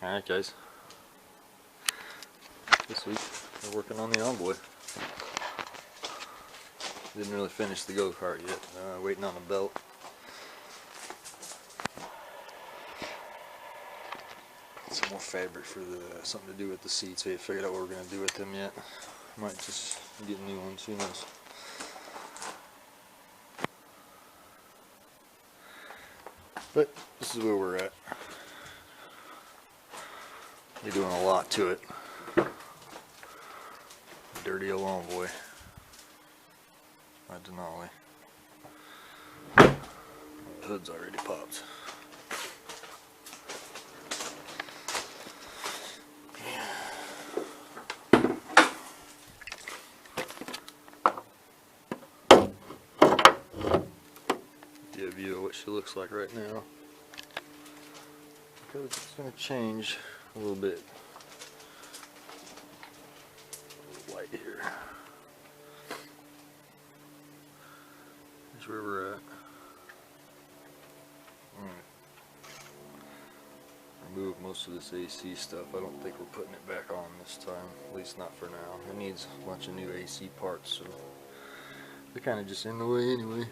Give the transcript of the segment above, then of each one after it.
Alright guys, this week we're working on the Envoy. Didn't really finish the go-kart yet, waiting on a belt. Some more fabric for something to do with the seats. We haven't figured out what we're going to do with them yet. Might just get new ones, who knows. But this is where we're at. We're doing a lot to it. Dirty old Envoy. My Denali. The hood's already popped. Get a view of what she looks like right now. Because it's going to change a little bit. A little light here. Here's where we're at. Remove most of this AC stuff. I don't think we're putting it back on this time. At least not for now. It needs a bunch of new AC parts, so they're kind of just in the way anyway. You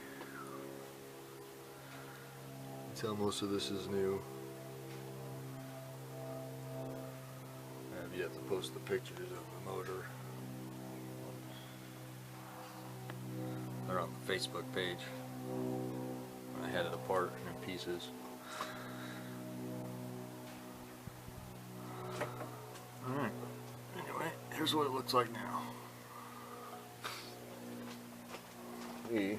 can tell most of this is new. I have yet to post the pictures of the motor. They're on the Facebook page. I had it apart in pieces. Alright, anyway, here's what it looks like now. We're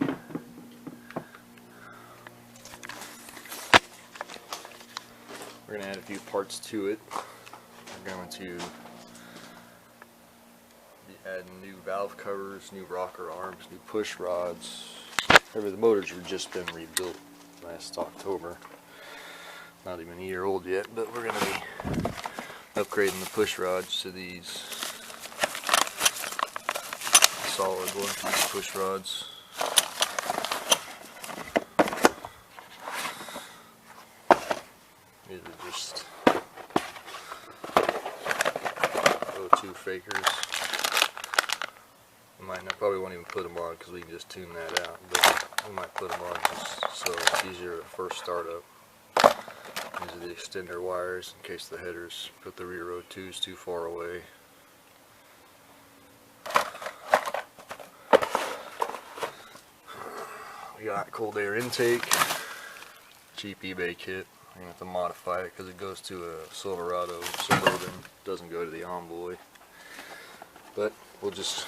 going to add a few parts to it. We're going to be adding new valve covers, new rocker arms, new push rods. The motors have just been rebuilt last October. Not even a year old yet, but we're going to be upgrading the push rods to these solid one-piece push rods. These are just O2 fakers. Probably won't even put them on because we can just tune that out, but we might put them on just so it's easier at first startup. These are the extender wires in case the headers put the rear O2s too far away. We got cold air intake, cheap eBay kit. I'm going to have to modify it because it goes to a Silverado Suburban, doesn't go to the Envoy. But we'll just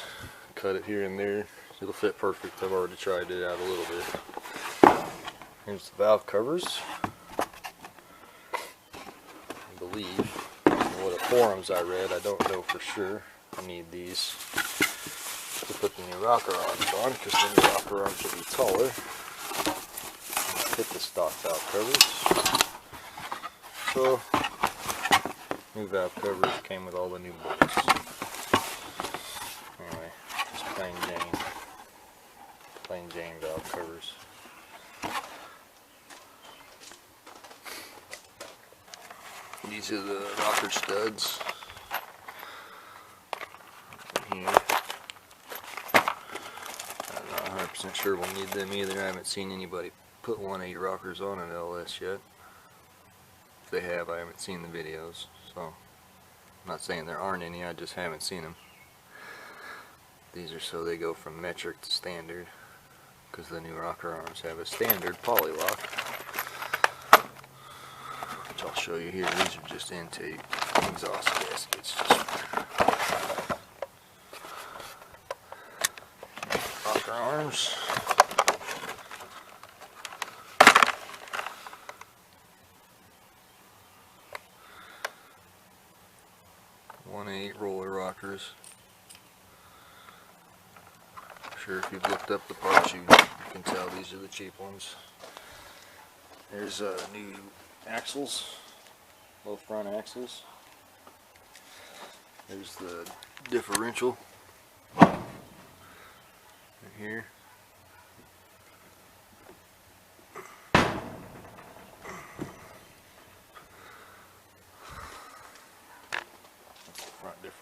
cut it here and there. It'll fit perfect. I've already tried it out a little bit. Here's the valve covers. I believe, from what the forums I read, I don't know for sure, I need these to put the new rocker arms on, because the new rocker arms will be taller. Fit the stock valve covers. So, new valve covers came with all the new bolts. Anyway, just plain Jane valve covers. These are the rocker studs. Here. I'm not 100% sure we'll need them either. I haven't seen anybody put 1.8 rockers on an LS yet. If they have, I haven't seen the videos. So, I'm not saying there aren't any, I just haven't seen them. These are so they go from metric to standard, because the new rocker arms have a standard poly lock, which I'll show you here. These are just intake exhaust gaskets. Rocker arms. .1.8 roller rockers. Sure, if you've looked up the parts, you can tell these are the cheap ones. There's new axles, both front axles. There's the differential right here.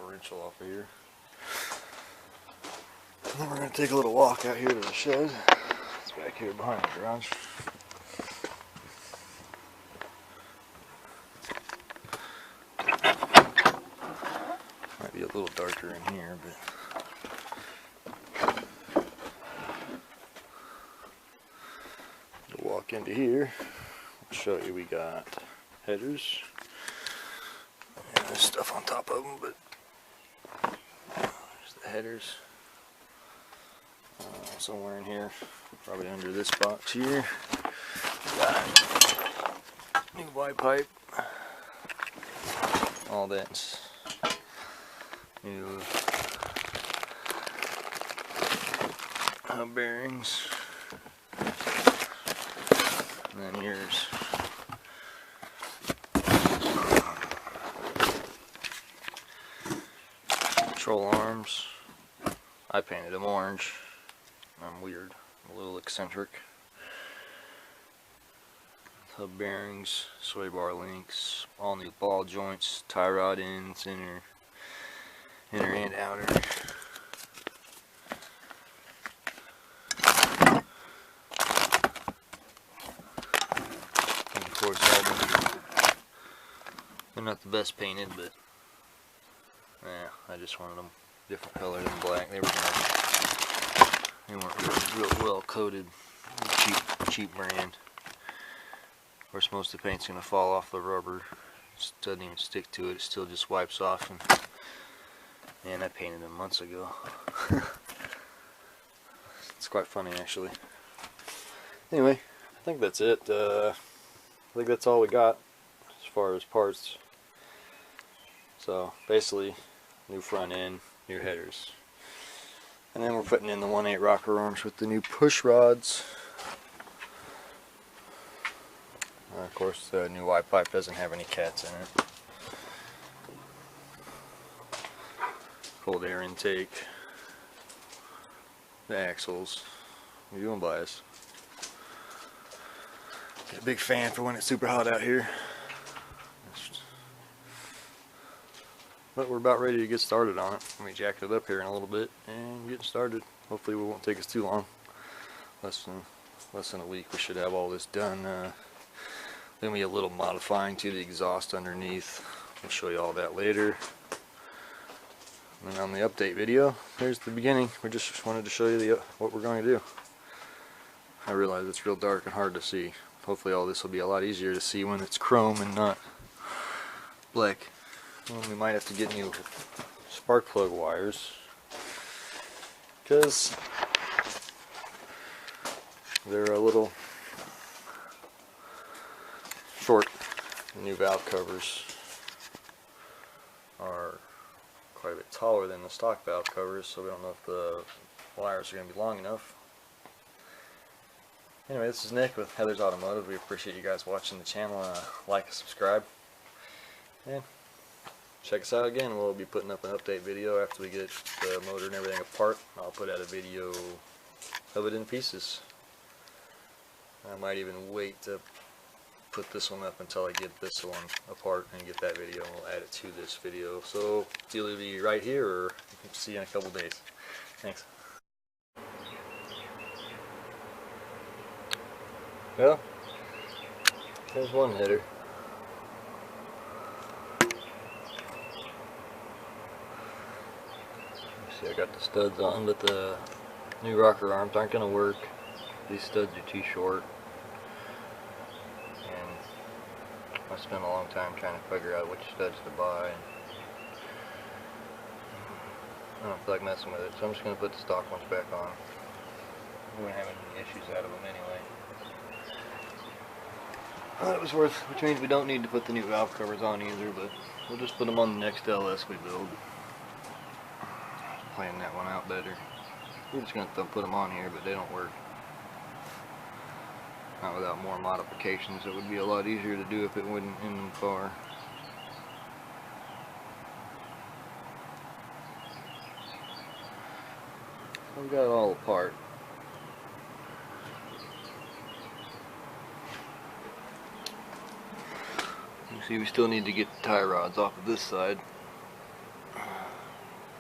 differential off of here. And then we're going to take a little walk out here to the shed. It's back here behind the garage. Might be a little darker in here, but we'll walk into here. I'll show you we got headers. And there's stuff on top of them, but there's the headers. Somewhere in here, probably under this box here. Got new Y pipe. All that's new hub bearings. And then here's control arms. I painted them orange. I'm weird, a little eccentric. Hub bearings, sway bar links, all new ball joints, tie rod ends, inner and outer. And of course, all they're not the best painted, but yeah, I just wanted them different color than black. They weren't real well coated. Cheap brand. Of course, most of the paint's gonna fall off the rubber. It doesn't even stick to it. It still just wipes off. And I painted them months ago. It's quite funny, actually. Anyway, I think that's it. I think that's all we got as far as parts. So basically, new front end, new headers. And then we're putting in the 1/8 rocker arms with the new push rods. Of course, the new Y pipe doesn't have any cats in it. Cold air intake. The axles. What are you doing, Bias? Get a big fan for when it's super hot out here. But we're about ready to get started on it. Let me jack it up here in a little bit and get started. Hopefully it won't take us too long. Less than a week we should have all this done. Then be a little modifying to the exhaust underneath. We'll show you all that later. And then on the update video, there's the beginning. We just wanted to show you what we're going to do. I realize it's real dark and hard to see. Hopefully all this will be a lot easier to see when it's chrome and not black. Well, we might have to get new spark plug wires because they're a little short. The new valve covers are quite a bit taller than the stock valve covers, so we don't know if the wires are going to be long enough. Anyway, this is Nick with Heather's Automotive. We appreciate you guys watching the channel. Like and subscribe. And check us out again. We'll be putting up an update video after we get the motor and everything apart. I'll put out a video of it in pieces. I might even wait to put this one up until I get this one apart and get that video, and we'll add it to this video. So it's either be right here or see you in a couple days. Thanks. Well, there's one header. See, I got the studs on, but the new rocker arms aren't going to work. These studs are too short. And I spent a long time trying to figure out which studs to buy. I don't feel like messing with it, so I'm just going to put the stock ones back on. We won't have any issues out of them anyway. Well, it was worth, which means we don't need to put the new valve covers on either, but we'll just put them on the next LS we build. Plan that one out better. We're just going to put them on here, but they don't work. Not without more modifications. It would be a lot easier to do if it wasn't in the car. We got it all apart. You see, we still need to get the tie rods off of this side.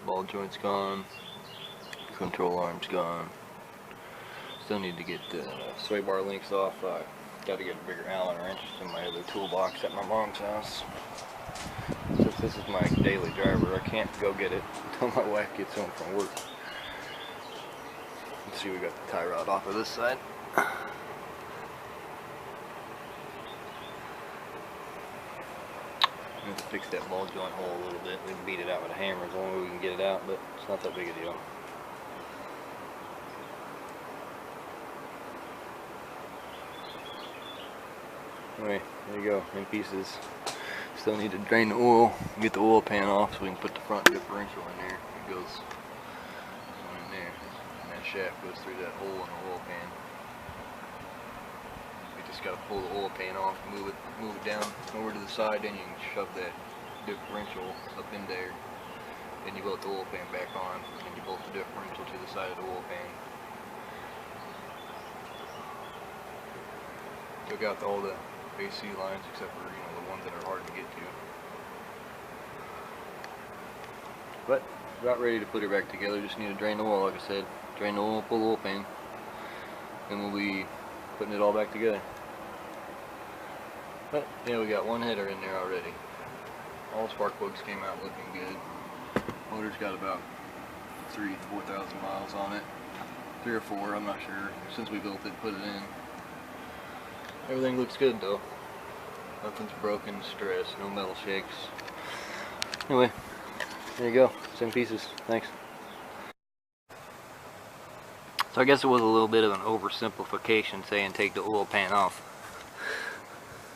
Ball joint's gone. Control arm's gone. Still need to get the sway bar links off. Got to get a bigger Allen wrench in my other toolbox at my mom's house. Since this is my daily driver, I can't go get it until my wife gets home from work. Let's see, we got the tie rod off of this side. I have to fix that ball joint hole a little bit. We can beat it out with a hammer as long as we can get it out, but it's not that big a deal. Anyway, there you go, in pieces. Still need to drain the oil, get the oil pan off so we can put the front differential in there. It goes in there, and that shaft goes through that hole in the oil pan. We just got to pull the oil pan off, move it down over to the side, then you can shove that differential up in there. Then you bolt the oil pan back on, and you bolt the differential to the side of the oil pan. Took out all the AC lines except for, you know, the ones that are hard to get to. But about ready to put it back together. Just need to drain the oil, like I said. Drain the oil, pull the oil pan, and we'll be putting it all back together. But yeah, we got one header in there already. All spark plugs came out looking good. Motor's got about 3,000 to 4,000 miles on it. 3 or 4, I'm not sure. Since we built it, put it in. Everything looks good though. Nothing's broken, stressed, no metal shakes. Anyway, there you go. It's in pieces. Thanks. So I guess it was a little bit of an oversimplification saying take the oil pan off.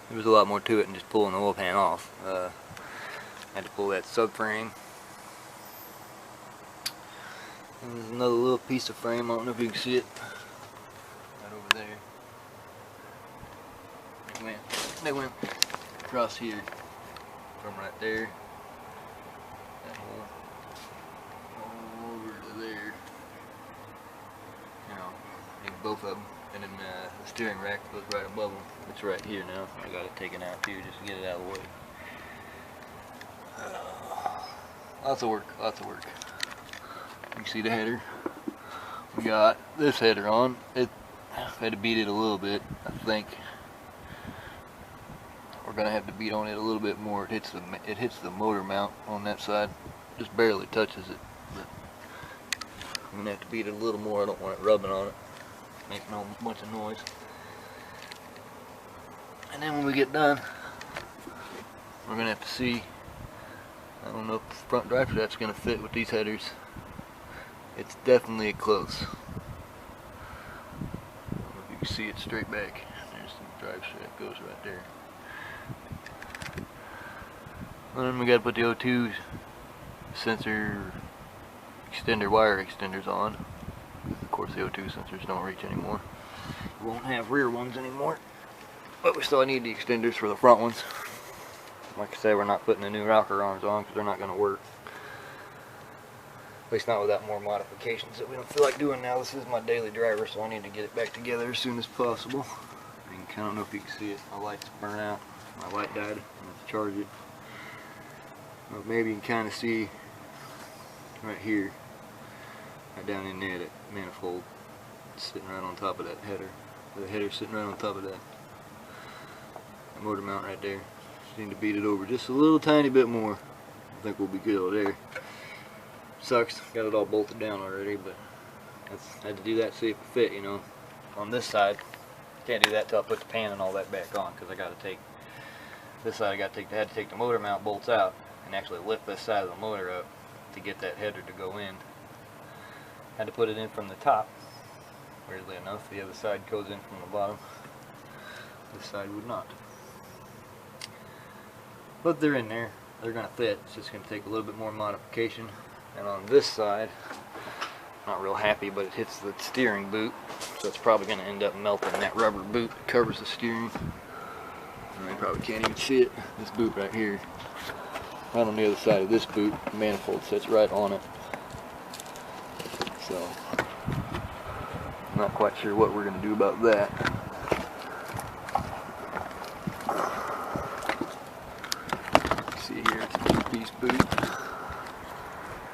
There was a lot more to it than just pulling the oil pan off. Had to pull that subframe. And there's another little piece of frame. I don't know if you can see it. Right over there. They went across here from right there, that hole, all over to there, you know, both of them, and then the steering rack goes right above them. It's right here now. I got it taken out too just to get it out of the way. Lots of work, lots of work. You can see the header. We got this header on. I had to beat it a little bit, I think. We're gonna have to beat on it a little bit more. It hits the motor mount on that side, just barely touches it. But I'm gonna have to beat it a little more. I don't want it rubbing on it, making a bunch of noise. And then when we get done, we're gonna have to see. I don't know if the front drive shaft's gonna fit with these headers. It's definitely close. I don't know if you can see it straight back. There's the drive shaft, goes right there. And then we got to put the O2 sensor extender wire extenders on. Of course the O2 sensors don't reach anymore. We won't have rear ones anymore. But we still need the extenders for the front ones. Like I said, we're not putting the new rocker arms on because they're not going to work. At least not without more modifications that we don't feel like doing now. This is my daily driver, so I need to get it back together as soon as possible. I don't know if you can see it. My light's burnt out. My light died. I have to charge it. But maybe you can kind of see right here, right down in there, that manifold sitting right on top of that header. The header's sitting right on top of that motor mount right there. Just need to beat it over just a little tiny bit more. I think we'll be good there. Sucks, got it all bolted down already, but I had to do that to see if it fit, you know. On this side, can't do that till I put the pan and all that back on, because I got to take this side. I had to take the motor mount bolts out and actually lift this side of the motor up to get that header to go in. Had to put it in from the top. Weirdly enough, the other side goes in from the bottom. This side would not. But they're in there. They're going to fit. It's just going to take a little bit more modification. And on this side, not real happy, but it hits the steering boot, so it's probably going to end up melting that rubber boot that covers the steering. And you probably can't even see it. This boot right here, right on the other side of this boot, the manifold sits right on it. So, I'm not quite sure what we're going to do about that. See here, it's a 2-piece boot.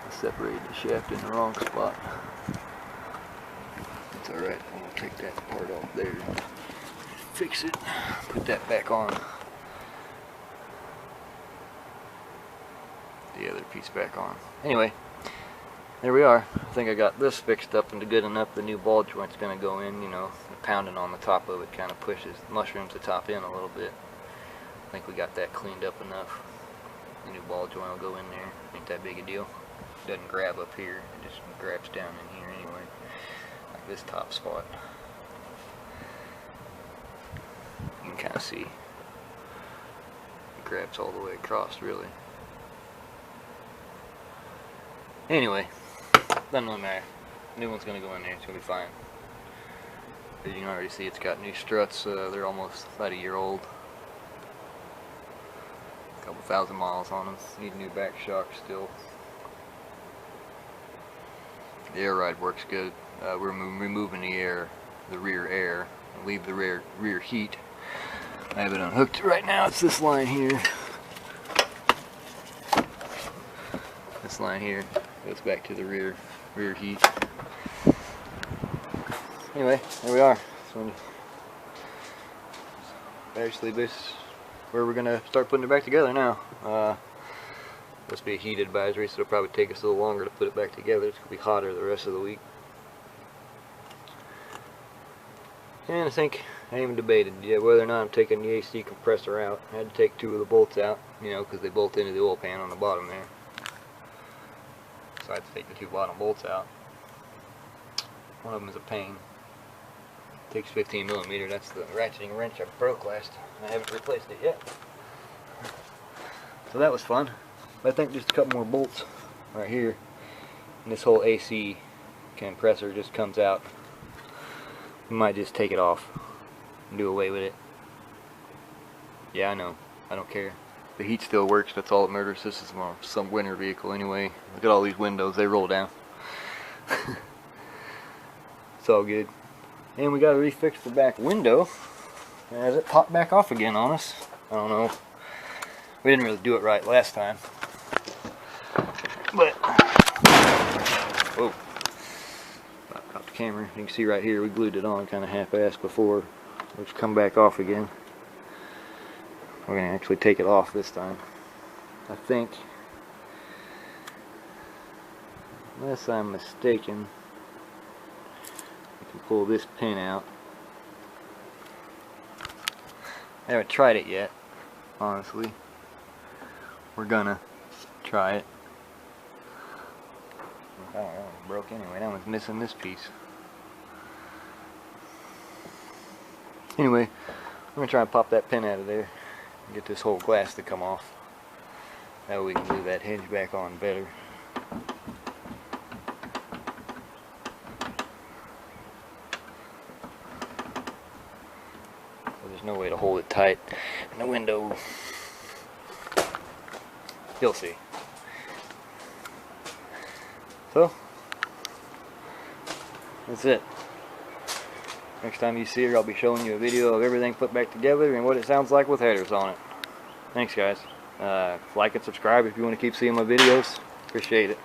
This separated the shaft in the wrong spot. It's alright, I'm going to take that part off there, fix it, put that back on. The other piece back on. Anyway, there we are. I think I got this fixed up into good enough. The new ball joint's going to go in, you know, pounding on the top of it kind of pushes, mushrooms the top in a little bit. I think we got that cleaned up enough. The new ball joint will go in there. Ain't that big a deal. Doesn't grab up here, it just grabs down in here anyway, like this top spot. You can kind of see it grabs all the way across, really. Anyway, doesn't really matter. New one's gonna go in there, it's gonna be fine. As you can already see, it's got new struts. They're almost about a year old. A couple thousand miles on them. Need a new back shock still. The air ride works good. We're removing the air, the rear air, leave the rear heat. I have it unhooked right now. It's this line here. This line here goes back to the rear heat. Anyway, there we are. So actually, this is where we're gonna start putting it back together now. Must be a heat advisory, so it'll probably take us a little longer to put it back together. It's gonna be hotter the rest of the week. And I think I even debated whether or not I'm taking the AC compressor out. I had to take 2 of the bolts out, you know, because they bolt into the oil pan on the bottom there. So I had to take the 2 bottom bolts out. One of them is a pain. It takes 15mm. That's the ratcheting wrench I broke last. I haven't replaced it yet. So that was fun. But I think just a couple more bolts right here, and this whole AC compressor just comes out. We might just take it off and do away with it. Yeah, I know. I don't care. The heat still works. That's all that matters. This is some winter vehicle anyway. Look at all these windows. They roll down. It's all good. And we got to refix the back window as it popped back off again on us. I don't know. We didn't really do it right last time. But, whoa, got the camera. You can see right here we glued it on kind of half-assed before. It's come back off again. We're going to actually take it off this time. I think, unless I'm mistaken, we can pull this pin out. I haven't tried it yet, honestly. We're gonna try it. I don't know, it broke anyway. That one's missing this piece. Anyway, I'm gonna try and pop that pin out of there and get this whole glass to come off. That way we can glue that hinge back on better. There's no way to hold it tight in the window. You'll see. So, that's it. Next time you see her, I'll be showing you a video of everything put back together and what it sounds like with headers on it. Thanks, guys. Like and subscribe if you want to keep seeing my videos. Appreciate it.